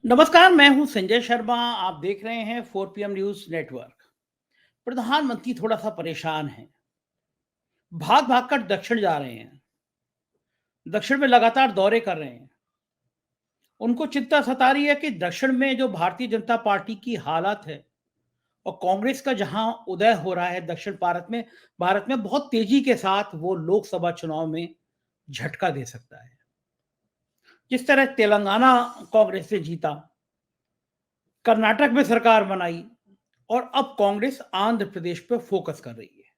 नमस्कार, मैं हूं संजय शर्मा। आप देख रहे हैं 4 PM न्यूज नेटवर्क। प्रधानमंत्री थोड़ा सा परेशान हैं। भाग भाग कर दक्षिण जा रहे हैं। दक्षिण में लगातार दौरे कर रहे हैं। उनको चिंता सता रही है कि दक्षिण में जो भारतीय जनता पार्टी की हालत है और कांग्रेस का जहां उदय हो रहा है दक्षिण भारत में बहुत तेजी के साथ वो लोकसभा चुनाव में झटका दे सकता है। जिस तरह तेलंगाना कांग्रेस ने जीता, कर्नाटक में सरकार बनाई और अब कांग्रेस आंध्र प्रदेश पर फोकस कर रही है।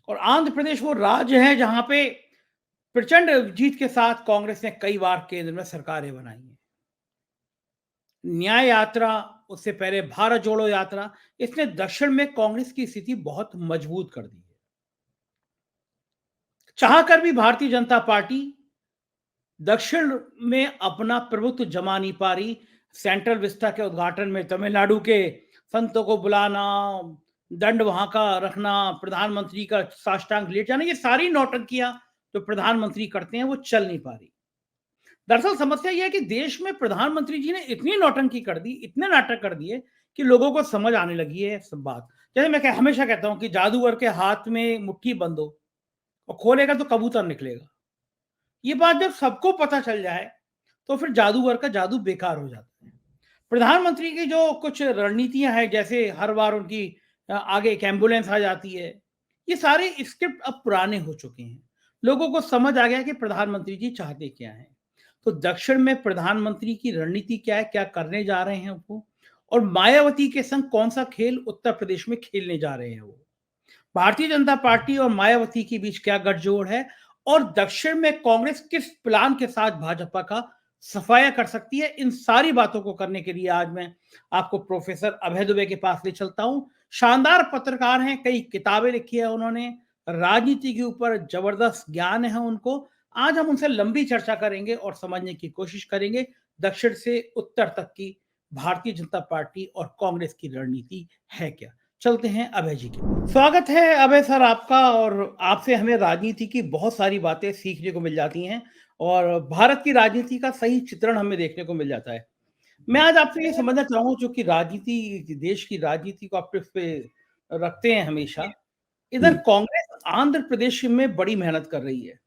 और आंध्र प्रदेश वो राज्य है जहां पे प्रचंड जीत के साथ कांग्रेस ने कई बार केंद्र में सरकारें बनाई हैं। न्याय यात्रा, उससे पहले भारत जोड़ो यात्रा, इसने दक्षिण में कांग्रेस की स्थिति बहुत मजबूत कर दी है। चाहकर भी भारतीय जनता पार्टी दक्षिण में अपना प्रभुत्व जमा नहीं पा रही। सेंट्रल विस्टा के उद्घाटन में तमिलनाडु के संतों को बुलाना, दंड वहां का रखना, प्रधानमंत्री का साष्टांग लेट जाना, ये सारी नौटंकियां जो प्रधानमंत्री करते हैं वो चल नहीं पा रही। दरअसल समस्या यह है कि देश में प्रधानमंत्री जी ने इतनी नौटंकी कर दी, इतने नाटक कर दिए कि लोगों को समझ आने लगी है सब बात। जैसे मैं हमेशा कहता हूं कि जादूगर के हाथ में मुट्ठी बंद हो और खोलेगा तो कबूतर निकलेगा। ये बात जब सबको पता चल जाए तो फिर जादूगर का जादू बेकार हो जाता है। प्रधानमंत्री की जो कुछ रणनीतियां हैं, जैसे हर बार उनकी आगे एक एम्बुलेंस आ जाती है, ये सारे स्क्रिप्ट अब पुराने हो चुके हैं। लोगों को समझ आ गया कि प्रधानमंत्री जी चाहते क्या हैं। तो दक्षिण में प्रधानमंत्री की रणनीति क्या है, क्या करने जा रहे हैं वो, और मायावती के संग कौन सा खेल उत्तर प्रदेश में खेलने जा रहे हैं वो, भारतीय जनता पार्टी और मायावती के बीच क्या गठजोड़ है, और दक्षिण में कांग्रेस किस प्लान के साथ भाजपा का सफाया कर सकती है, इन सारी बातों को करने के लिए आज मैं आपको प्रोफेसर अभय दुबे के पास ले चलता हूं। शानदार पत्रकार हैं, कई किताबें लिखी है उन्होंने, राजनीति के ऊपर जबरदस्त ज्ञान है उनको। आज हम उनसे लंबी चर्चा करेंगे और समझने की कोशिश करेंगे दक्षिण से उत्तर तक की भारतीय जनता पार्टी और कांग्रेस की रणनीति है क्या। चलते हैं अभय जी के पास। स्वागत है अभय सर आपका। और आपसे हमें राजनीति की बहुत सारी बातें सीखने को मिल जाती हैं और भारत की राजनीति का सही चित्रण हमें देखने को मिल जाता है। मैं आज आपसे ये समझना चाहूँ, जो कि राजनीति, देश की राजनीति को आप इस पे रखते हैं हमेशा, इधर जी। कांग्रेस आंध्र प्रदेश में बड़ी मेहनत कर रही है।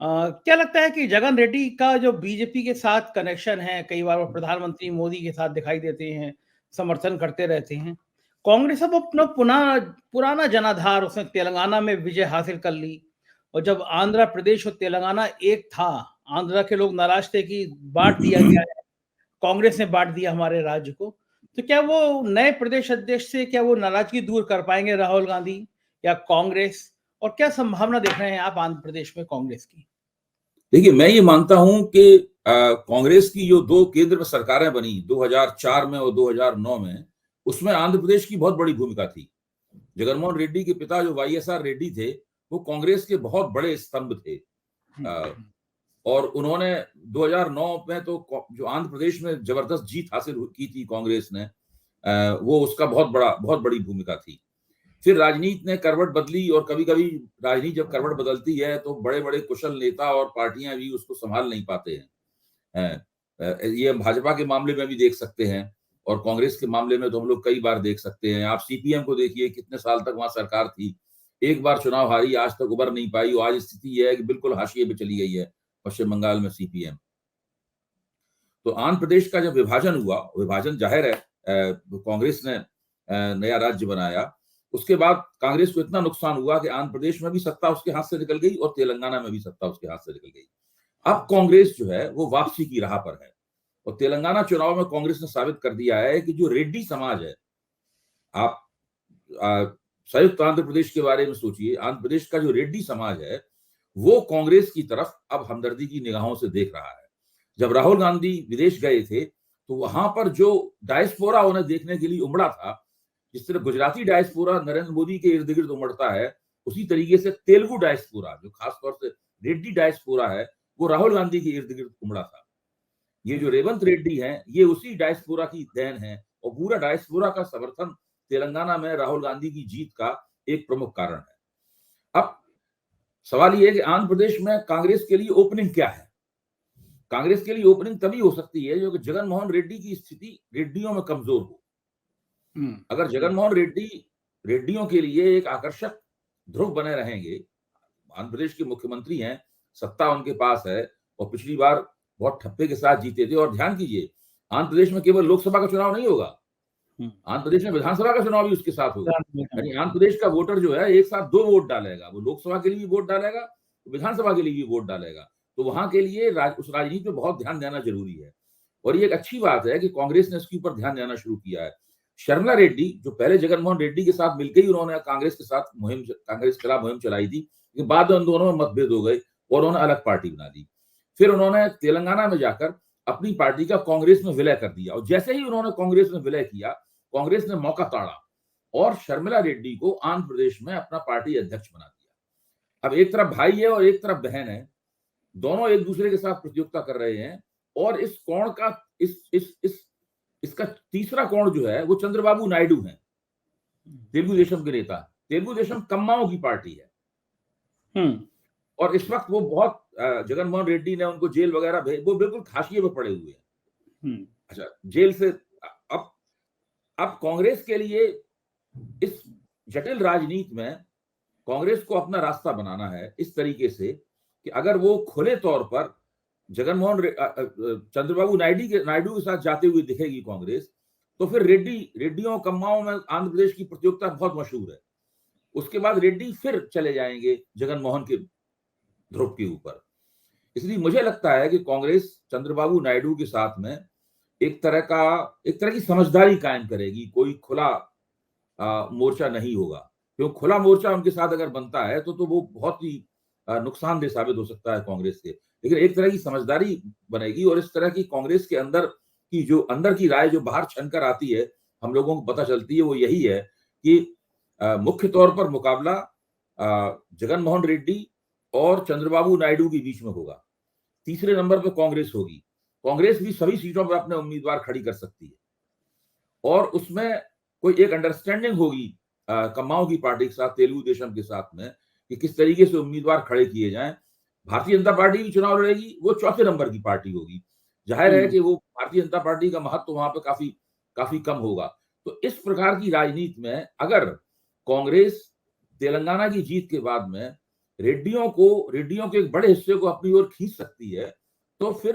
क्या लगता है कि जगन रेड्डी का जो बीजेपी के साथ कनेक्शन है, कई बार वो प्रधानमंत्री मोदी के साथ दिखाई देते हैं, समर्थन करते रहते हैं। कांग्रेस अब अपना पुनः पुराना जनाधार, उसने तेलंगाना में विजय हासिल कर ली। और जब आंध्र प्रदेश और तेलंगाना एक था, आंध्र के लोग नाराज थे कि बांट दिया गया है, कांग्रेस ने बांट दिया हमारे राज्य को। तो क्या वो नए प्रदेश अध्यक्ष से क्या वो नाराजगी दूर कर पाएंगे राहुल गांधी या कांग्रेस? और क्या संभावना देख रहे हैं आप आंध्र प्रदेश में कांग्रेस की? देखिए, मैं ये मानता हूं कि कांग्रेस की जो दो केंद्र में सरकारें बनी 2004 में और 2009 में, उसमें आंध्र प्रदेश की बहुत बड़ी भूमिका थी। जगनमोहन रेड्डी के पिता जो वाईएसआर रेड्डी थे, वो कांग्रेस के बहुत बड़े स्तंभ थे। अ, और उन्होंने 2009 में तो जो आंध्र प्रदेश में जबरदस्त जीत हासिल की थी कांग्रेस ने, वो उसका बहुत बड़ी भूमिका थी। फिर राजनीति ने करवट बदली, और कभी-कभी राजनीति जब करवट बदलती है तो बड़े-बड़े कुशल नेता और पार्टियां भी उसको संभाल नहीं पाते हैं। ये भाजपा के मामले में भी देख सकते हैं, और कांग्रेस के मामले में तो हम लोग कई बार देख सकते हैं। आप सीपीएम को देखिए, कितने साल तक वहां सरकार थी, एक बार चुनाव हारी, आज तक उबर नहीं पाई, और आज स्थिति यह है कि बिल्कुल हाशिए पे चली गई है पश्चिम बंगाल में सीपीएम। तो आंध्र प्रदेश का जब विभाजन हुआ, विभाजन जाहिर है, कांग्रेस ने नया राज्य बनाया। उसके बाद कांग्रेस को इतना नुकसान हुआ कि आंध्र प्रदेश में भी सत्ता उसके हाथ से निकल गई और तेलंगाना में भी सत्ता उसके हाथ से निकल गई। अब कांग्रेस जो है वो वापसी की राह पर है, और तेलंगाना चुनाव में कांग्रेस ने साबित कर दिया है कि जो रेड्डी समाज है, आप आ, संयुक्त आंध्र प्रदेश के बारे में सोचिए, आंध्र प्रदेश का जो रेड्डी समाज है, वो कांग्रेस की तरफ अब हमदर्दी की निगाहों से देख रहा है। जब राहुल गांधी विदेश गए थे, तो वहां पर जो डायस्पोरा उन्हें देखने के लिए उमड़ा था, जिस तरह गुजराती डायस्पोरा नरेंद्र मोदी के इर्द गिर्द उमड़ता है, उसी तरीके से तेलुगु डायस्पोरा, जो खासतौर से रेड्डी डायस्पोरा है, वो राहुल गांधी के इर्द गिर्द उमड़ा था। ये जो रेवंत रेड्डी हैं, ये उसी डायस्पोरा की देन है, और पूरा डायस्पोरा का समर्थन तेलंगाना में राहुल गांधी की जीत का एक प्रमुख कारण है। अब सवाल ये है कि आंध्र प्रदेश में कांग्रेस के लिए ओपनिंग क्या है? कांग्रेस के लिए ओपनिंग तभी हो सकती है जो कि जगन मोहन रेड्डी की स्थिति रेड्डियों में कमजोर हो। अगर जगन मोहन रेड्डी रेड्डियों के लिए एक आकर्षक ध्रुव बने रहेंगे, आंध्र प्रदेश के मुख्यमंत्री हैं, सत्ता उनके पास है और पिछली बार बहुत ठप्पे के साथ जीते थे। और ध्यान कीजिए, आंध्र प्रदेश में केवल लोकसभा का चुनाव नहीं होगा, आंध्र प्रदेश में विधानसभा का चुनाव भी उसके साथ होगा। यानी आंध्र प्रदेश का वोटर जो है एक साथ 2 वोट डालेगा, वो लोकसभा के लिए भी वोट डालेगा, विधानसभा के लिए भी वोट डालेगा। तो वहां के लिए उस राजनीति पे बहुत ध्यान देना जरूरी है और ये एक अच्छी बात है कि कांग्रेस ने इसके ऊपर ध्यान देना शुरू किया है। शर्मिला रेड्डी जो पहले जगनमोहन रेड्डी के साथ मिलकर ही उन्होंने कांग्रेस के खिलाफ मुहिम चलाई थी, बाद में उन दोनों में मतभेद हो गए और उन्होंने अलग पार्टी बना दी। फिर उन्होंने तेलंगाना में जाकर अपनी पार्टी का कांग्रेस में विलय कर दिया और जैसे ही उन्होंने कांग्रेस में विलय किया, कांग्रेस ने मौका ताड़ा और शर्मिला रेड्डी को आंध्र प्रदेश में अपना पार्टी अध्यक्ष बना दिया। अब एक तरफ भाई है और एक तरफ बहन है, दोनों एक दूसरे के साथ प्रतियोगिता कर रहे हैं और इस कोण का इसका तीसरा कोण जो है वो चंद्रबाबू नायडू हैं, तेलुगु देशम के नेता। तेलुगु देशम कम्माओं की पार्टी है और इस वक्त वो बहुत जगनमोहन रेड्डी ने उनको जेल वगैरह भेज, वो बिल्कुल हाशिए पे पड़े हुए हैं। अच्छा, जेल से अब कांग्रेस के लिए इस जटिल राजनीति में कांग्रेस को अपना रास्ता बनाना है इस तरीके से कि अगर वो खुले तौर पर चंद्रबाबू नायडू के साथ जाते हुए दिखेगी कांग्रेस, तो फिर रेड्डियों कम्माओं में आंध्र प्रदेश की प्रतियोगिता बहुत मशहूर है। उसके बाद रेड्डी फिर चले जाएंगे जगनमोहन के ध्रुव के ऊपर। इसलिए मुझे लगता है कि कांग्रेस चंद्रबाबू नायडू के साथ में एक तरह की समझदारी कायम करेगी। कोई खुला मोर्चा नहीं होगा, क्योंकि खुला मोर्चा उनके साथ अगर बनता है तो वो बहुत ही नुकसानदेह साबित हो सकता है कांग्रेस के। लेकिन एक तरह की समझदारी बनेगी और इस तरह की कांग्रेस के अंदर की राय जो बाहर छनकर आती है, हम लोगों को पता चलती है, वो यही है कि मुख्य तौर पर मुकाबला जगनमोहन रेड्डी और चंद्रबाबू नायडू के बीच में होगा। तीसरे नंबर पर कांग्रेस होगी। कांग्रेस भी सभी सीटों पर अपने उम्मीदवार खड़ी कर सकती है और उसमें कोई एक अंडरस्टैंडिंग होगी कम्माओं की पार्टी के साथ, तेलुगु देशम के साथ में, कि किस तरीके से उम्मीदवार खड़े किए जाएं। भारतीय जनता पार्टी भी चुनाव लड़ेगी, वो चौथे नंबर की पार्टी होगी। जाहिर है कि वो भारतीय जनता पार्टी का महत्व वहां पे काफी कम होगा। तो इस प्रकार की राजनीति में अगर कांग्रेस तेलंगाना की जीत के बाद में रेड्डियों के एक बड़े हिस्से को अपनी ओर खींच सकती है, तो फिर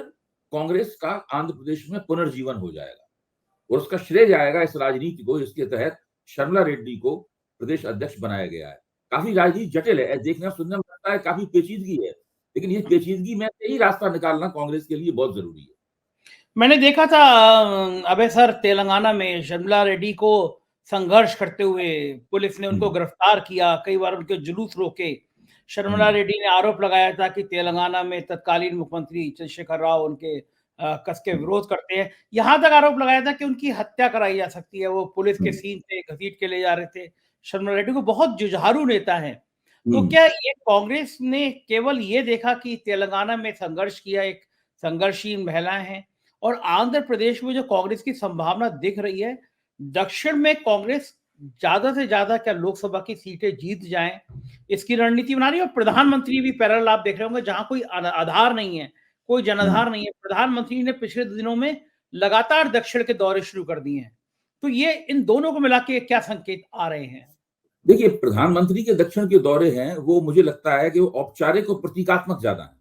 कांग्रेस का आंध्र प्रदेश में पुनर्जीवन हो जाएगा और उसका श्रेय जाएगा इस राजनीति को जिसके तहत शर्मिला रेड्डी को प्रदेश अध्यक्ष बनाया गया है। काफी राजनीति जटिल है, देखने सुनने में लगता है काफी पेचीदगी है, लेकिन ये पेचीदगी में ही रास्ता निकालना कांग्रेस के लिए बहुत जरूरी है। मैंने देखा था अबे सर, तेलंगाना में शर्मिला रेड्डी को संघर्ष करते हुए पुलिस ने उनको गिरफ्तार किया, कई बार उनके जुलूस रोके। शर्मिला रेड्डी ने आरोप लगाया था कि तेलंगाना में तत्कालीन मुख्यमंत्री चंद्रशेखर राव उनके कस के विरोध करते हैं। यहां तक आरोप लगाया था कि उनकी हत्या कराई जा सकती है। वो पुलिस के सीन से घसीट के ले जा रहे थे। शर्मिला रेड्डी को बहुत जुझारू नेता है। तो क्या ये कांग्रेस ने केवल ये देखा कि तेलंगाना में संघर्ष किया, एक संघर्षशील महिलाएं हैं, और आंध्र प्रदेश में जो कांग्रेस की संभावना दिख रही है, दक्षिण में कांग्रेस ज्यादा से ज्यादा क्या लोकसभा की सीटें जीत जाएं, इसकी रणनीति बना रही है। और प्रधानमंत्री भी पैरेलल आप देख रहे होंगे, जहां कोई आधार नहीं है, कोई जनाधार नहीं है। प्रधानमंत्री ने पिछले दिनों में लगातार दक्षिण के दौरे शुरू कर दिए हैं। तो ये इन दोनों को मिला के क्या संकेत आ रहे हैं? देखिए, प्रधानमंत्री के दक्षिण के दौरे हैं, वो मुझे लगता है कि वो औपचारिक और प्रतीकात्मक ज्यादा है।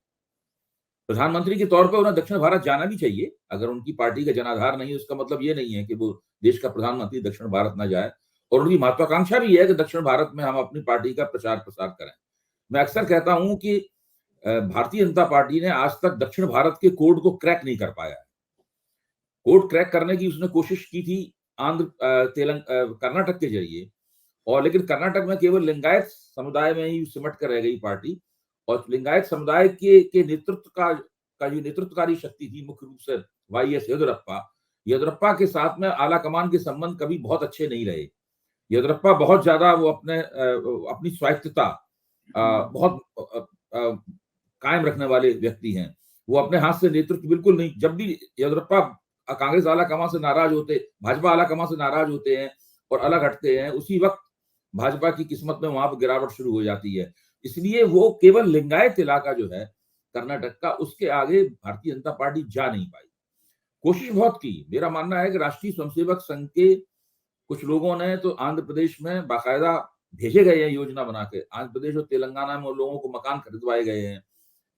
प्रधानमंत्री के तौर पर उन्हें दक्षिण भारत जाना भी चाहिए। अगर उनकी पार्टी का जनाधार नहीं है, उसका मतलब ये नहीं है कि वो देश का प्रधानमंत्री दक्षिण भारत ना जाए, और उनकी महत्वाकांक्षा भी है कि दक्षिण भारत में हम अपनी पार्टी का प्रचार प्रसार करें। मैं अक्सर कहता हूं कि भारतीय जनता पार्टी ने आज तक दक्षिण भारत के कोड को क्रैक नहीं कर पाया। कोड क्रैक करने की उसने कोशिश की थी कर्नाटक के जरिए, और लेकिन कर्नाटक में केवल लिंगायत समुदाय में ही सिमट कर रह गई पार्टी। और लिंगायत समुदाय के नेतृत्व का जो नेतृत्वकारी शक्ति थी, मुख्य रूप से वाईएस येदियुरप्पा के साथ में आला कमान के संबंध कभी बहुत अच्छे नहीं रहे। येदियुरप्पा बहुत ज्यादा वो अपनी स्वायत्तता बहुत कायम रखने वाले व्यक्ति हैं। वो अपने हाथ से नेतृत्व बिल्कुल नहीं। जब भी येदियुरप्पा कांग्रेस आला कमान से नाराज होते, भाजपा आला कमान से नाराज होते हैं और अलग हटते हैं, उसी वक्त भाजपा की किस्मत में वहां पर गिरावट शुरू हो जाती है। इसलिए वो केवल लिंगायत इलाका जो है कर्नाटक का, उसके आगे भारतीय जनता पार्टी जा नहीं पाई। कोशिश बहुत की। मेरा मानना है कि राष्ट्रीय स्वयंसेवक संघ के कुछ लोगों ने तो आंध्र प्रदेश में बाकायदा भेजे गए हैं योजना बना के। आंध्र प्रदेश और तेलंगाना में उन लोगों को मकान खरीदवाए गए हैं,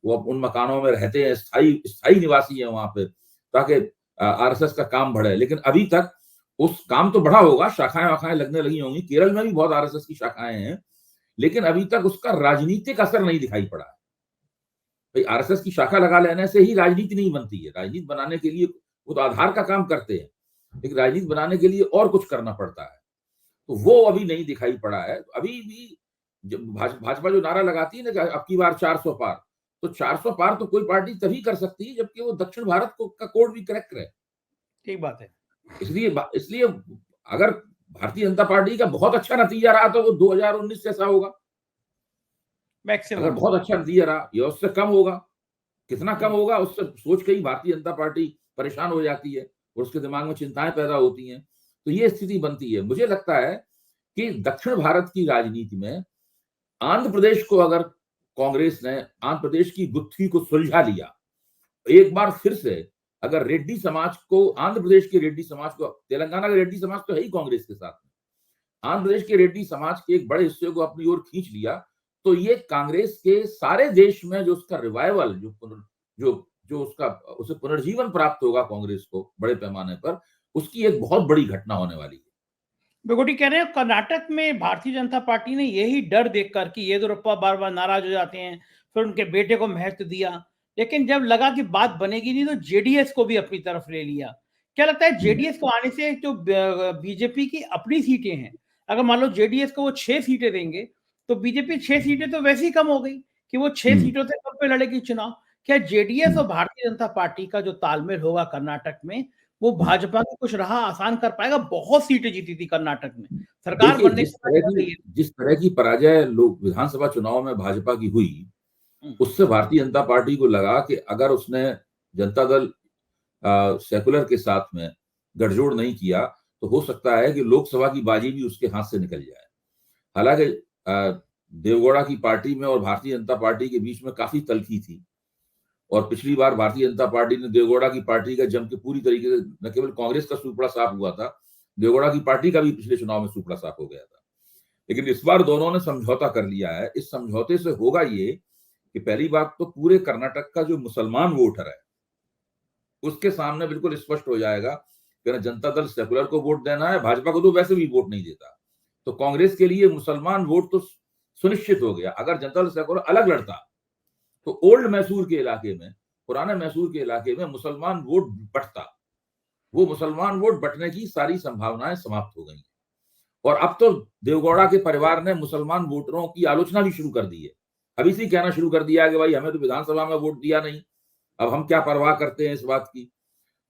वो अब उन मकानों में रहते हैं, स्थायी निवासी है वहां पे, ताकि आरएसएस का काम बढ़े। लेकिन अभी तक उस काम तो बढ़ा होगा, शाखाएं वाखाएं लगने लगी होंगी, केरल में भी बहुत आरएसएस की शाखाएं हैं, लेकिन अभी तक उसका राजनीतिक असर नहीं दिखाई पड़ा है। भाई आरएसएस की शाखा लगा लेने से ही राजनीति नहीं बनती है। राजनीति बनाने के लिए वो तो आधार का काम करते हैं, लेकिन राजनीति बनाने के लिए और कुछ करना पड़ता है, तो वो अभी नहीं दिखाई पड़ा है। अभी भी जब भाजपा जो नारा लगाती है ना कि अब की बार 400 पार, तो 400 पार तो कोई पार्टी तभी कर सकती है जबकि वो दक्षिण भारत का कोड भी करेक्ट रहे। ठीक बात है। इसलिए अगर भारतीय जनता पार्टी का बहुत अच्छा नतीजा रहा तो वो 2019 जैसा होगा। अगर मैक्सिमम बहुत अच्छा नतीजा रहा या उससे कम होगा, कितना कम होगा उससे सोच के ही भारतीय जनता पार्टी परेशान हो जाती है और उसके दिमाग में चिंताएं पैदा होती हैं। तो ये स्थिति बनती है। मुझे लगता है कि दक्षिण भारत की राजनीति में आंध्र प्रदेश को अगर कांग्रेस ने आंध्र प्रदेश की गुत्थी को सुलझा लिया, एक बार फिर से अगर रेड्डी समाज को, आंध्र प्रदेश के रेड्डी समाज को, तेलंगाना का रेड्डी समाज तो है ही कांग्रेस के साथ में, आंध्र प्रदेश के रेड्डी समाज के एक बड़े हिस्से को अपनी ओर खींच लिया, तो ये कांग्रेस के सारे देश में जो उसका रिवाइवल, जो उसका उसे पुनर्जीवन प्राप्त होगा कांग्रेस को बड़े पैमाने पर, उसकी एक बहुत बड़ी घटना होने वाली है। बेगोटी कह रहे हैं कर्नाटक में भारतीय जनता पार्टी ने यही डर देखकर कि येदियुरप्पा बार बार नाराज हो जाते हैं, फिर उनके बेटे को महत्व दिया, लेकिन जब लगा कि बात बनेगी नहीं तो जेडीएस को भी अपनी तरफ ले लिया। क्या लगता है जेडीएस को आने से जो बीजेपी की अपनी सीटें हैं, अगर मान लो जेडीएस को वो 6 सीटें देंगे तो बीजेपी 6 सीटें तो वैसे ही कम हो गई कि वो 6 सीटों से कम पे लड़ेगी चुनाव। क्या जेडीएस और भारतीय जनता पार्टी का जो तालमेल होगा कर्नाटक में, वो भाजपा की कुछ राह आसान कर पाएगा? बहुत सीटें जीती थी कर्नाटक में, सरकार देखिए बनने के बाद जिस तरह की पराजय लोग विधानसभा चुनाव में भाजपा की हुई, उससे भारतीय जनता पार्टी को लगा कि अगर उसने जनता दल सेकुलर के साथ में गठजोड़ नहीं किया तो हो सकता है कि लोकसभा की बाजी भी उसके हाथ से निकल जाए। हालांकि देवगौड़ा की पार्टी में और भारतीय जनता पार्टी के बीच में काफी तल्खी थी, और पिछली बार भारतीय जनता पार्टी ने देवगौड़ा की पार्टी का जम के पूरी तरीके से, न केवल कांग्रेस का सूपड़ा साफ हुआ था, देवगौड़ा की पार्टी का भी पिछले चुनाव में सूपड़ा साफ हो गया था। लेकिन इस बार दोनों ने समझौता कर लिया है। इस समझौते से होगा ये कि पहली बात तो पूरे कर्नाटक का जो मुसलमान वोटर है उसके सामने बिल्कुल स्पष्ट हो जाएगा कि जनता दल सेकुलर को वोट देना है, भाजपा को तो वैसे भी वोट नहीं देता, तो कांग्रेस के लिए मुसलमान वोट तो सुनिश्चित हो गया। अगर जनता दल सेकुलर अलग लड़ता तो ओल्ड मैसूर के इलाके में, पुराने मैसूर के इलाके में मुसलमान वोट बटता। वो मुसलमान वोट बटने की सारी संभावनाएं समाप्त हो गई, और अब तो देवगौड़ा के परिवार ने मुसलमान वोटरों की आलोचना भी शुरू कर दी है। अभी से कहना शुरू कर दिया कि भाई हमें तो विधानसभा में वोट दिया नहीं, अब हम क्या परवाह करते हैं इस बात की।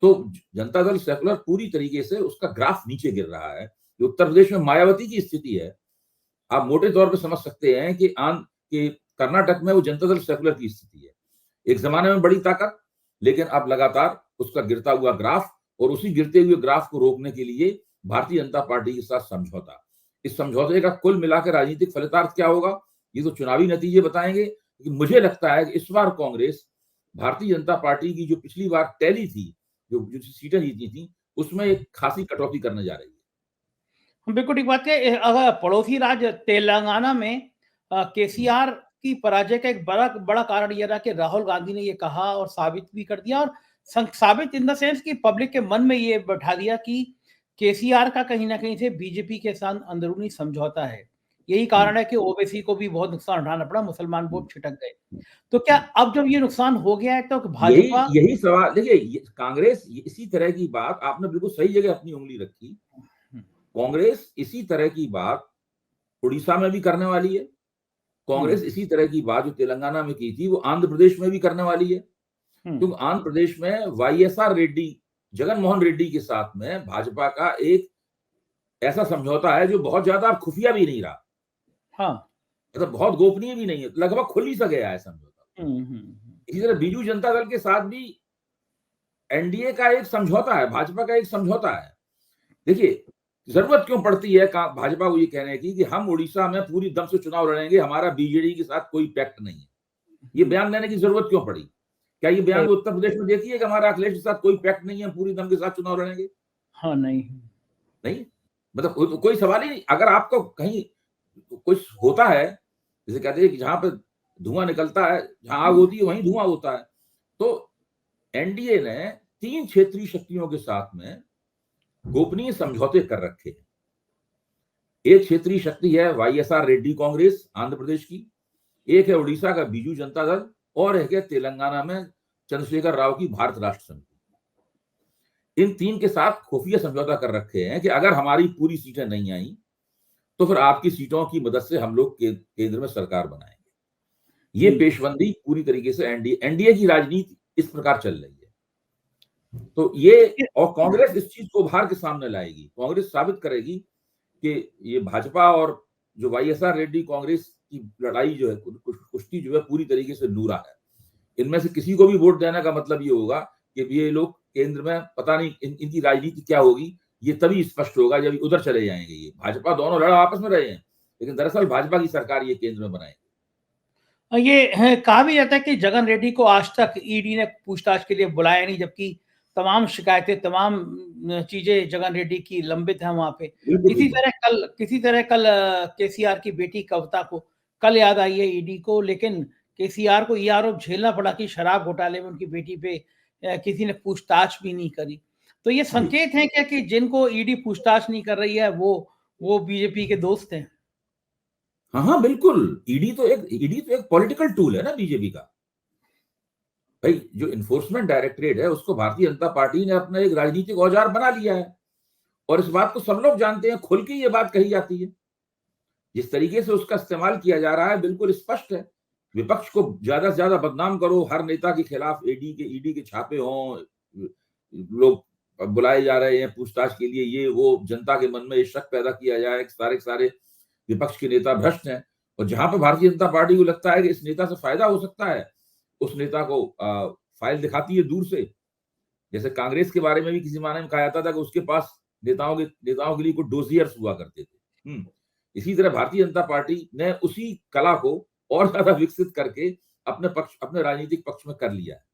तो जनता दल सेकुलर पूरी तरीके से उसका ग्राफ नीचे गिर रहा है। जो उत्तर प्रदेश में मायावती की स्थिति है, आप मोटे तौर पर समझ सकते हैं कि कर्नाटक में वो जनता दल सेकुलर की स्थिति है। एक जमाने में बड़ी ताकत, लेकिन अब लगातार उसका गिरता हुआ ग्राफ, और उसी गिरते हुए ग्राफ को रोकने के लिए भारतीय जनता पार्टी के साथ समझौता। इस समझौते का कुल मिलाकर राजनीतिक फलितार्थ क्या होगा ये तो चुनावी नतीजे बताएंगे। लेकिन मुझे लगता है कि इस बार कांग्रेस भारतीय जनता पार्टी की जो पिछली बार टैली थी, जो सीटें जीती थी, उसमें एक खासी कटौती करने जा रही है। बिल्कुल ठीक बात है। अगर पड़ोसी राज्य तेलंगाना में केसीआर की पराजय का एक बड़ा कारण यह रहा कि राहुल गांधी ने ये कहा और साबित भी कर दिया, और साबित इन द सेंस कि पब्लिक के मन में ये बैठा दिया कि केसीआर का कहीं ना कहीं से बीजेपी के साथ अंदरूनी समझौता है। यही कारण है कि ओबीसी को भी बहुत नुकसान उठाना पड़ा, मुसलमान वोट छिटक गए। तो क्या अब जब ये नुकसान हो गया है तो भाजपा, यही सवाल देखिए, कांग्रेस इसी तरह की बात, आपने बिल्कुल सही जगह अपनी उंगली रखी। कांग्रेस इसी तरह की बात उड़ीसा में भी करने वाली है। कांग्रेस इसी तरह की बात जो तेलंगाना में की थी वो आंध्र प्रदेश में भी करने वाली है, क्योंकि आंध्र प्रदेश में वाईएसआर रेड्डी, जगनमोहन रेड्डी के साथ में भाजपा का एक ऐसा समझौता है जो बहुत ज्यादा खुफिया भी नहीं रहा। हाँ, मतलब बहुत गोपनीय भी नहीं है, लगभग खुल ही सा गया है समझौता। इसी तरह बीजू जनता दल के साथ भी एनडीए का एक समझौता है, भाजपा का एक समझौता है। देखिए, जरूरत क्यों पड़ती है भाजपा को ये कहने की कि हम उड़ीसा में पूरी दम से चुनाव लड़ेंगे, हमारा बीजेडी के साथ कोई पैक्ट नहीं है। ये बयान देने की जरूरत क्यों पड़ी? क्या ये बयान उत्तर प्रदेश में देती है कि हमारा अखिलेश के साथ कोई पैक्ट नहीं है, पूरी दम के साथ चुनाव लड़ेंगे? हाँ, नहीं नहीं, मतलब कोई सवाल ही नहीं। अगर आपको कहीं कुछ होता है, जैसे कहते हैं कि जहां पे धुआं निकलता है, जहां आग होती है वहीं धुआं होता है। तो एनडीए ने 3 क्षेत्रीय शक्तियों के साथ में गोपनीय समझौते कर रखे हैं। एक क्षेत्रीय शक्ति है वाईएसआर रेड्डी कांग्रेस आंध्र प्रदेश की, एक है उड़ीसा का बीजू जनता दल, और एक है तेलंगाना में चंद्रशेखर राव की भारत राष्ट्र समिति। इन 3 के साथ खुफिया समझौता कर रखे हैं कि अगर हमारी पूरी सीटें नहीं आई तो फिर आपकी सीटों की मदद से हम लोग केंद्र में सरकार बनाएंगे। ये पेशबंदी पूरी तरीके से एनडीए की राजनीति इस प्रकार चल रही है। तो ये, और कांग्रेस इस चीज को उभार के सामने लाएगी। कांग्रेस साबित करेगी कि ये भाजपा और जो वाईएसआर रेड्डी कांग्रेस की लड़ाई जो है, कुश्ती जो है, पूरी तरीके से नूरा है। इनमें से किसी को भी वोट देने का मतलब ये होगा कि ये लोग केंद्र में पता नहीं इनकी राजनीति क्या होगी। ये तभी स्पष्ट होगा जब उधर चले जाएंगे। ये भाजपा दोनों लड़ा आपस में रहे हैं, लेकिन दरअसल भाजपा की सरकार ये केंद्र में बनाएगी। ये कहा भी जाता है कि जगन रेड्डी को आज तक ईडी ने पूछताछ के लिए बुलाया नहीं, जबकि तमाम शिकायतें, तमाम चीजें जगन रेड्डी की लंबित हैं वहां पे। किसी तरह कल केसीआर की बेटी कविता को कल याद आई है ईडी को, लेकिन केसीआर को ये आरोप झेलना पड़ा कि शराब घोटाले में उनकी बेटी पे किसी ने पूछताछ भी नहीं करी। तो ये संकेत है क्या कि जिनको ईडी पूछताछ नहीं कर रही है वो बीजेपी के दोस्त हैं? हाँ, बिल्कुल। ईडी तो एक पॉलिटिकल टूल है ना बीजेपी का। भाई, जो इन्फोर्समेंट डायरेक्टरेट है उसको भारतीय जनता पार्टी ने अपना एक राजनीतिक औजार बना लिया है, और इस बात को सब लोग जानते हैं। खुल के ये बात कही जाती है। जिस तरीके से उसका इस्तेमाल किया जा रहा है बिल्कुल स्पष्ट है। विपक्ष को ज्यादा से ज्यादा बदनाम करो, हर नेता के खिलाफ ईडी के छापे हों, लोग बुलाए जा रहे हैं पूछताछ के लिए, ये वो, जनता के मन में ये शक पैदा किया जाए कि सारे सारे विपक्ष के नेता भ्रष्ट हैं। और जहां पर भारतीय जनता पार्टी को लगता है कि इस नेता से फायदा हो सकता है, उस नेता को फाइल दिखाती है दूर से। जैसे कांग्रेस के बारे में भी किसी मायने में कहा जाता था कि उसके पास नेताओं के लिए कुछ डोजियर्स हुआ करते थे। इसी तरह भारतीय जनता पार्टी ने उसी कला को और ज्यादा विकसित करके अपने राजनीतिक पक्ष में कर लिया है।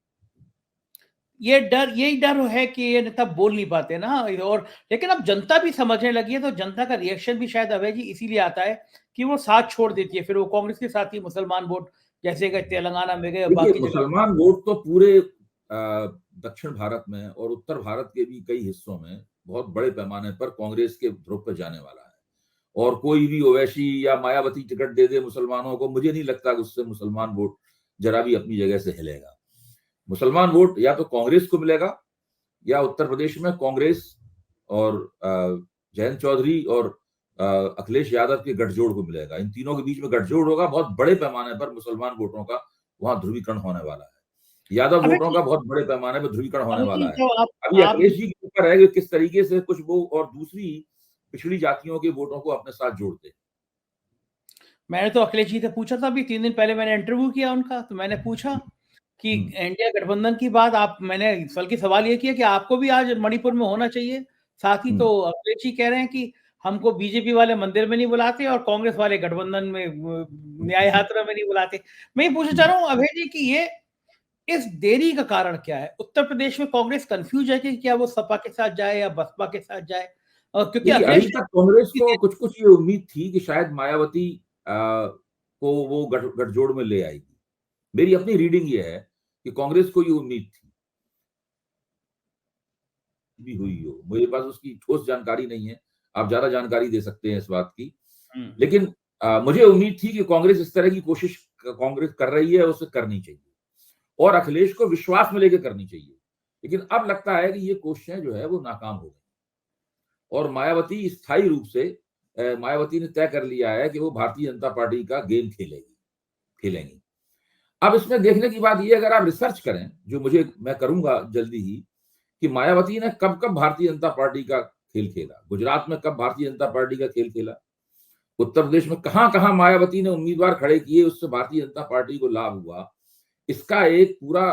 यही डर है कि ये नेता बोल नहीं पाते ना, और लेकिन अब जनता भी समझने लगी है, तो जनता का रिएक्शन भी शायद अभय जी इसीलिए आता है कि वो साथ छोड़ देती है, फिर वो कांग्रेस के साथ ही मुसलमान वोट जैसे गए तेलंगाना में गए, बाकी मुसलमान वोट तो पूरे दक्षिण भारत में और उत्तर भारत के भी कई हिस्सों में बहुत बड़े पैमाने पर कांग्रेस के ध्रुव पर जाने वाला है। और कोई भी ओवैसी या मायावती टिकट दे दे मुसलमानों को, मुझे नहीं लगता कि उससे मुसलमान वोट जरा भी अपनी जगह से हिलेगा। मुसलमान वोट या तो कांग्रेस को मिलेगा, या उत्तर प्रदेश में कांग्रेस और जयंत चौधरी और अखिलेश यादव के गठजोड़ को मिलेगा। इन तीनों के बीच में गठजोड़ होगा। बहुत बड़े पैमाने पर मुसलमान वोटरों का वहां ध्रुवीकरण होने वाला है। यादव वोटरों का बहुत बड़े पैमाने पर ध्रुवीकरण होने वाला है। अभी अखिलेश जी के ऊपर है कि किस तरीके से कुछ वो और दूसरी पिछड़ी जातियों के वोटों को अपने साथ जोड़ते। मैंने तो अखिलेश जी से पूछा था, अभी 3 दिन पहले मैंने इंटरव्यू किया उनका, तो मैंने पूछा कि इंडिया गठबंधन की बात मैंने बल्कि सवाल ये किया कि आपको भी आज मणिपुर में होना चाहिए साथ ही, तो अखिलेश जी कह रहे हैं कि हमको बीजेपी वाले मंदिर में नहीं बुलाते और कांग्रेस वाले गठबंधन में न्याय यात्रा में नहीं बुलाते। मैं ये पूछना चाह रहा हूँ अभय जी कि ये इस देरी का कारण क्या है? उत्तर प्रदेश में कांग्रेस कंफ्यूज है कि क्या वो सपा के साथ जाए या बसपा के साथ जाए? क्योंकि अभी तक कांग्रेस को कुछ ये उम्मीद थी कि शायद मायावती को वो गठजोड़ में ले आएगी। मेरी अपनी रीडिंग ये है कि कांग्रेस को ये उम्मीद थी भी हुई हो। मेरे पास उसकी ठोस जानकारी नहीं है, आप ज्यादा जानकारी दे सकते हैं इस बात की। लेकिन मुझे उम्मीद थी कि कांग्रेस इस तरह की कोशिश कांग्रेस कर रही है, उसे करनी चाहिए और अखिलेश को विश्वास में लेकर करनी चाहिए। लेकिन अब लगता है कि ये कोशिशें जो है वो नाकाम हो गई और मायावती स्थायी रूप से मायावती ने तय कर लिया है कि वो भारतीय जनता पार्टी का गेम खेलेंगी। अब इसमें देखने की बात ये, अगर आप रिसर्च करें, जो मैं करूंगा जल्दी ही, कि मायावती ने कब कब भारतीय जनता पार्टी का खेल खेला। गुजरात में कब भारतीय जनता पार्टी का खेल खेला, उत्तर प्रदेश में कहां कहां मायावती ने उम्मीदवार खड़े किए, उससे भारतीय जनता पार्टी को लाभ हुआ, इसका एक पूरा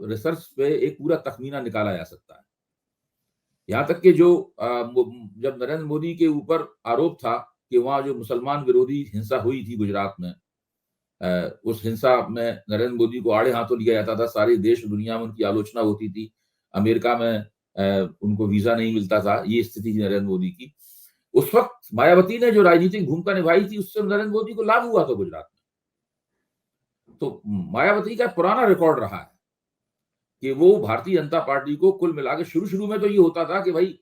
रिसर्च पे एक पूरा तखमीना निकाला जा सकता है। यहां तक कि जो जब नरेंद्र मोदी के ऊपर आरोप था कि वहां जो मुसलमान विरोधी हिंसा हुई थी गुजरात में, उस हिंसा में नरेंद्र मोदी को आड़े हाथों लिया जाता था, सारे देश दुनिया में उनकी आलोचना होती थी, अमेरिका में उनको वीजा नहीं मिलता था, ये स्थिति थी नरेंद्र मोदी की। उस वक्त मायावती ने जो राजनीतिक भूमिका निभाई थी, उससे नरेंद्र मोदी को लाभ हुआ था गुजरात में। तो मायावती का पुराना रिकॉर्ड रहा है कि वो भारतीय जनता पार्टी को कुल मिला के, शुरू में तो ये होता था कि भाई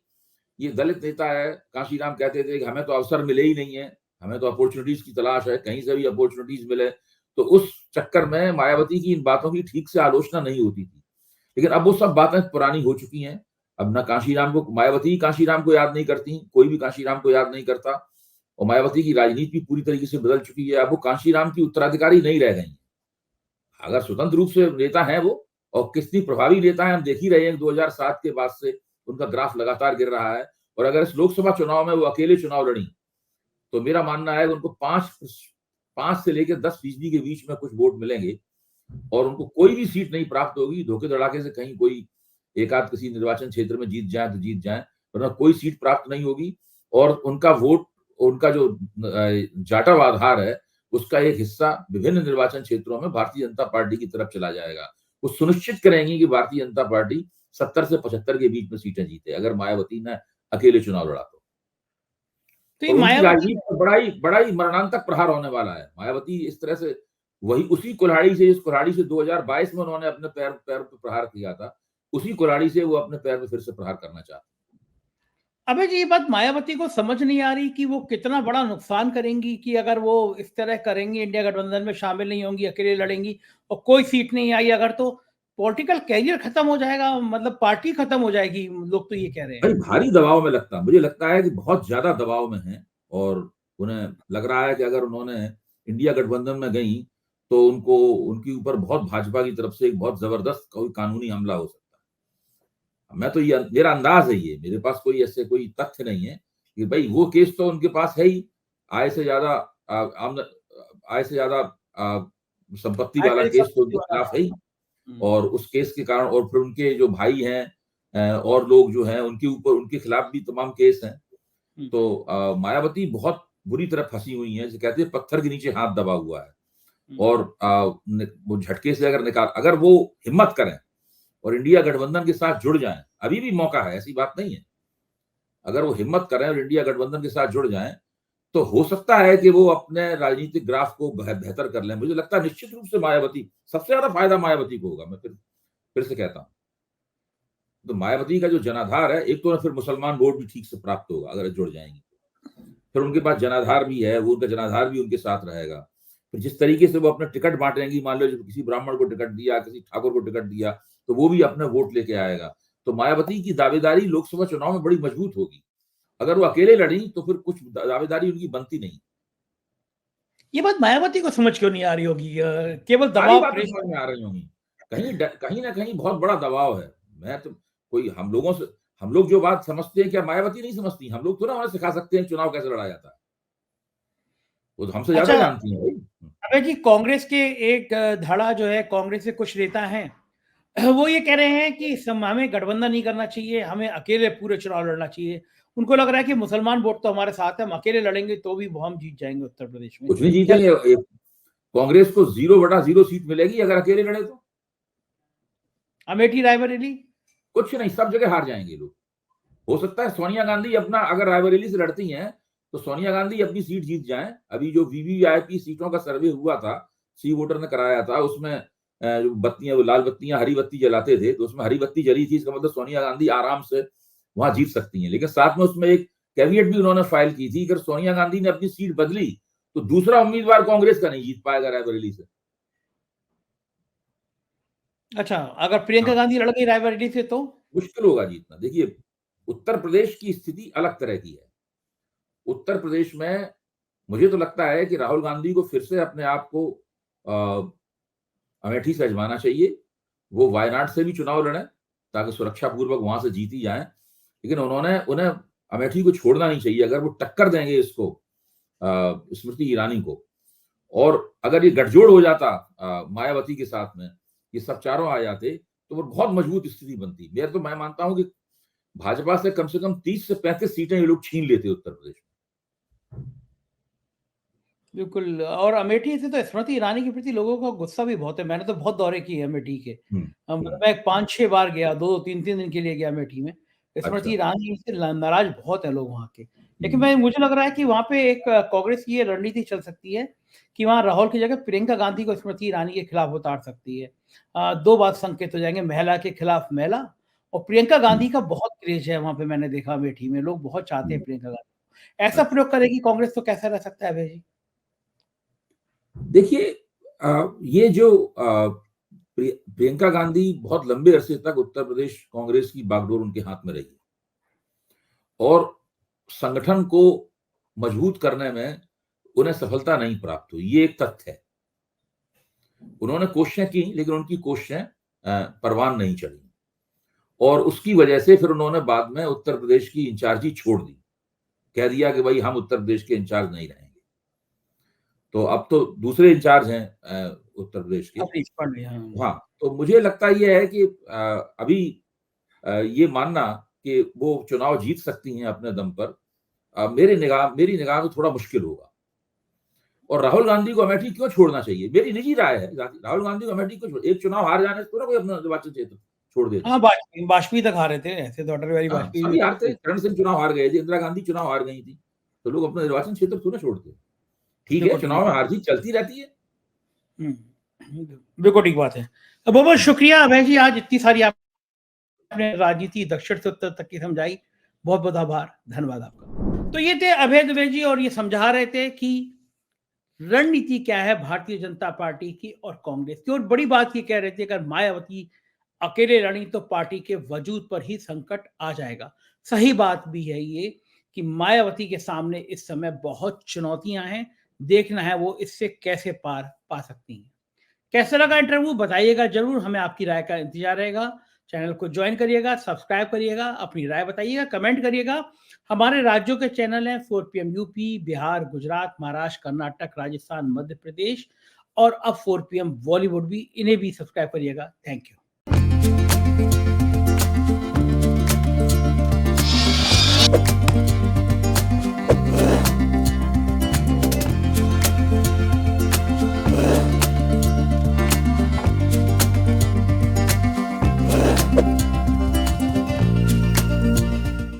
ये दलित नेता है, कांशीराम कहते थे कि हमें तो अवसर मिले ही नहीं है, हमें तो अपॉर्चुनिटीज की तलाश है, कहीं से भी अपॉर्चुनिटीज मिले। तो उस चक्कर में मायावती की इन बातों की ठीक से आलोचना नहीं होती थी। लेकिन अब वो सब बातें पुरानी हो चुकी हैं। अब ना कांशीराम को, मायावती कांशीराम को याद नहीं करती, कोई भी कांशीराम को याद नहीं करता, और मायावती की राजनीति भी पूरी तरीके से बदल चुकी है। अब वो कांशीराम की उत्तराधिकारी नहीं रह गई। अगर स्वतंत्र रूप से नेता है वो, और कितनी प्रभावी नेता है हम देख ही रहे हैं, 2007 के बाद से उनका ग्राफ लगातार गिर रहा है। और अगर इस लोकसभा चुनाव में वो अकेले चुनाव लड़ी, तो मेरा मानना है कि उनको 5 से लेकर 10% के बीच में कुछ वोट मिलेंगे, और उनको कोई भी सीट नहीं प्राप्त होगी। धोखे धड़ाके से कहीं कोई एक आध किसी निर्वाचन क्षेत्र में जीत जाए तो जीत जाए, वरना कोई सीट प्राप्त नहीं होगी। और उनका वोट, उनका जो जाटव आधार है, उसका एक हिस्सा विभिन्न निर्वाचन क्षेत्रों में भारतीय जनता पार्टी की तरफ चला जाएगा। वो सुनिश्चित करेंगी कि भारतीय जनता पार्टी 70 से 75 के बीच में सीटें जीते, अगर मायावती ने अकेले चुनाव लड़ा तो तो। ये उनकी मायावती राजनीति पर बड़ा ही मरणांतक प्रहार होने वाला है। मायावती इस तरह से, वही उसी कुल्हाड़ी से, जिस कुल्हाड़ी से 2022 में उन्होंने अपने पैर पर प्रहार किया था, उसी कुल्हाड़ी से वो अपने पैर में फिर से प्रहार करना चाहते हैं। अबे जी, ये बात मायावती को समझ नहीं आ रही कि वो कितना बड़ा नुकसान करेंगी कि अगर वो इस तरह करेंगी, इंडिया गठबंधन में शामिल नहीं होंगी, अकेले लड़ेंगी और कोई सीट नहीं आई अगर, तो पॉलिटिकल कैरियर खत्म हो जाएगा, मतलब पार्टी खत्म हो जाएगी। लोग तो ये कह रहे हैं। भाई भारी दबाव में लगता है, मुझे लगता है कि बहुत ज्यादा दबाव में है, और उन्हें लग रहा है कि अगर उन्होंने इंडिया गठबंधन में गई तो उनको, उनके ऊपर बहुत भाजपा की तरफ से एक बहुत जबरदस्त कोई कानूनी हमला हो सकता है। मैं तो ये, मेरा अंदाज है, ये मेरे पास कोई ऐसे कोई तथ्य नहीं है कि भाई वो केस तो उनके पास है ही, आय से ज्यादा आय से ज्यादा संपत्ति वाला केस तो उनके खिलाफ है ही। और उस केस के कारण, और फिर उनके जो भाई हैं और लोग जो हैं, उनके ऊपर, उनके खिलाफ भी तमाम केस हैं। तो मायावती बहुत बुरी तरह फंसी हुई है, जैसे कहते हैं पत्थर के नीचे हाथ दबा हुआ है। और वो झटके से अगर वो हिम्मत करें और इंडिया गठबंधन के साथ जुड़ जाएं, अभी भी मौका है, ऐसी बात नहीं है। अगर वो हिम्मत करें और इंडिया गठबंधन के साथ जुड़ जाएं, तो हो सकता है कि वो अपने राजनीतिक ग्राफ को बेहतर कर लें। मुझे लगता है निश्चित रूप से मायावती, सबसे ज्यादा फायदा मायावती को होगा। मैं फिर से कहता हूं, तो मायावती का जो जनाधार है, एक तो फिर मुसलमान वोट भी ठीक से प्राप्त होगा अगर जुड़ जाएंगे, फिर उनके पास जनाधार भी है, वो उनका जनाधार भी उनके साथ रहेगा। फिर जिस तरीके से वो अपने टिकट बांटेंगी, मान लो किसी ब्राह्मण को टिकट दिया, किसी ठाकुर को टिकट दिया, तो वो भी अपने वोट लेके आएगा। तो मायावती की दावेदारी लोकसभा चुनाव में बड़ी मजबूत होगी। अगर वो अकेले लड़ी तो फिर कुछ दावेदारी उनकी बनती नहीं। ये बात मायावती को समझ क्यों नहीं आ रही होगी? केवल सारी दबाव, बातें समझ में आ रही होंगी, कहीं ना कहीं बहुत बड़ा दबाव है। मैं तो कोई, हम लोग जो बात समझते हैं, क्या मायावती नहीं समझती? हम लोग तो ना उन्हें सिखा सकते हैं चुनाव कैसे लड़ा जाता है, वो तो हमसे ज्यादा अच्छा, जानती है भाई। अबे जी, कांग्रेस के एक धड़ा जो है, कांग्रेस के कुछ नेता हैं, वो ये कह रहे हैं कि हमें गठबंधन नहीं करना चाहिए, हमें अकेले पूरे चुनाव लड़ना चाहिए। उनको लग रहा है कि मुसलमान वोट तो हमारे साथ है, हम अकेले लड़ेंगे तो भी हम जीत जाएंगे उत्तर प्रदेश में। कुछ नहीं क्या? जीतेंगे। कांग्रेस को 0/0 सीट मिलेगी अगर अकेले लड़े तो। अमेठी, रायबरेली? कुछ नहीं, सब जगह हार जाएंगे लोग। हो सकता है सोनिया गांधी अपना, अगर रायबरेली से लड़ती हैं तो सोनिया गांधी अपनी सीट जीत जाए। अभी जो वीवीआईपी सीटों का सर्वे हुआ था, सी वोटर ने कराया था, उसमें जो बत्तियां, वो लाल बत्तियां, हरी बत्ती जलाते थे, तो उसमें हरी बत्ती जली थी। इसका मतलब सोनिया गांधी आराम से वहां जीत सकती हैं। लेकिन साथ में उसमें एक कैविएट भी उन्होंने फाइल की थी, अगर सोनिया गांधी ने अपनी सीट बदली तो दूसरा उम्मीदवार कांग्रेस का नहीं जीत पाएगा रायबरेली से। अच्छा, अगर प्रियंका हाँ, गांधी लड़ गई रायबरेली से तो? मुश्किल होगा जीतना। देखिए, उत्तर प्रदेश की स्थिति अलग तरह की है। उत्तर प्रदेश में मुझे तो लगता है कि राहुल गांधी को फिर से अपने आप को अमेठी से आजमाना चाहिए। वो वायनाड से भी चुनाव लड़े ताकि सुरक्षा पूर्वक वहां से जीती जाए। लेकिन उन्हें अमेठी को छोड़ना नहीं चाहिए। अगर वो टक्कर देंगे इसको, स्मृति ईरानी को, और अगर ये गठजोड़ हो जाता मायावती के साथ में, ये सब चारों आ जाते, तो वो बहुत मजबूत स्थिति बनती। मैं मानता हूं कि भाजपा से कम 30 से 35 सीटें ये लोग छीन लेते उत्तर प्रदेश में। बिल्कुल। और अमेठी से तो स्मृति ईरानी के प्रति लोगों का गुस्सा भी बहुत है। मैंने तो बहुत दौरे किए अमेठी के। मतलब मैं 5-6 बार गया, 2-2 3-3 दिन के लिए गया अमेठी में। स्मृति अच्छा। ईरानी से नाराज बहुत है लोग वहाँ के। लेकिन हम्म। मुझे लग रहा है कि वहाँ पे एक कांग्रेस की ये रणनीति चल सकती है कि वहाँ राहुल की जगह प्रियंका गांधी को स्मृति ईरानी के खिलाफ उतार सकती है। 2 बात संकेत हो जाएंगे, महिला के खिलाफ महिला, और प्रियंका हम्म। गांधी का बहुत क्रेज है वहाँ पे, मैंने देखा अमेठी में लोग बहुत चाहते हैं हम्म। प्रियंका गांधी। ऐसा अच्छा। प्रयोग करेगी कांग्रेस तो कैसा रह सकता है अभय जी? देखिए, ये जो प्रियंका गांधी बहुत लंबे अरसे तक उत्तर प्रदेश कांग्रेस की बागडोर उनके हाथ में रही और संगठन को मजबूत करने में उन्हें सफलता नहीं प्राप्त हुई, ये एक तथ्य है। उन्होंने कोशिशें की लेकिन उनकी कोशिशें परवान नहीं चढ़ी और उसकी वजह से फिर उन्होंने बाद में उत्तर प्रदेश की इंचार्जी छोड़ दी, कह दिया कि भाई हम उत्तर प्रदेश के इंचार्ज नहीं रहेंगे। तो अब तो दूसरे इंचार्ज हैं उत्तर प्रदेश के। अवनीश पांडे, हाँ। हाँ, तो मुझे लगता ये है कि अभी ये मानना कि वो चुनाव जीत सकती हैं अपने दम पर, मेरी निगाह में थोड़ा मुश्किल होगा। और राहुल गांधी को अमेठी क्यों छोड़ना चाहिए, मेरी निजी राय है, राहुल गांधी को अमेठी क्यों छोड़, एक चुनाव हार जाने से थोड़ा कोई अपना निर्वाचन क्षेत्र छोड़ देता है। हाँ, वाजपेयी तक हारे थे, ऐसे तो अटल बिहारी हाँ, वाजपेयी भी सभी हारे हारते, थे। करण सिंह चुनाव हार गए थे, इंदिरा गांधी चुनाव हार गई थी, तो लोग अपना निर्वाचन क्षेत्र क्यों ना छोड़ते। ठीक है, बिल्कुल ठीक चुनाव में है। हार जीत चलती रहती है। बिल्कुल ठीक बात है। बहुत बहुत शुक्रिया अभय जी, आज इतनी सारी आपने राजनीति दक्षिण से उत्तर तक की समझाई। बहुत बहुत आभार, धन्यवाद आपका। तो ये थे अभय दुबे जी और ये समझा रहे थे कि रणनीति क्या है भारतीय जनता पार्टी की और कांग्रेस की। और बड़ी बात ये कह रहे थे, अगर मायावती अकेले लड़ी तो पार्टी के वजूद पर ही संकट आ जाएगा। सही बात भी है ये कि मायावती के सामने इस समय बहुत चुनौतियां हैं, देखना है वो इससे कैसे पार पा सकती हैं। कैसा लगा इंटरव्यू बताइएगा जरूर, हमें आपकी राय का इंतजार रहेगा। चैनल को ज्वाइन करिएगा, सब्सक्राइब करिएगा, अपनी राय बताइएगा, कमेंट करिएगा। हमारे राज्यों के चैनल हैं 4 PM यूपी, बिहार, गुजरात, महाराष्ट्र, कर्नाटक, राजस्थान, मध्य प्रदेश और अब 4 PM बॉलीवुड भी, इन्हें भी सब्सक्राइब करिएगा। Thank you.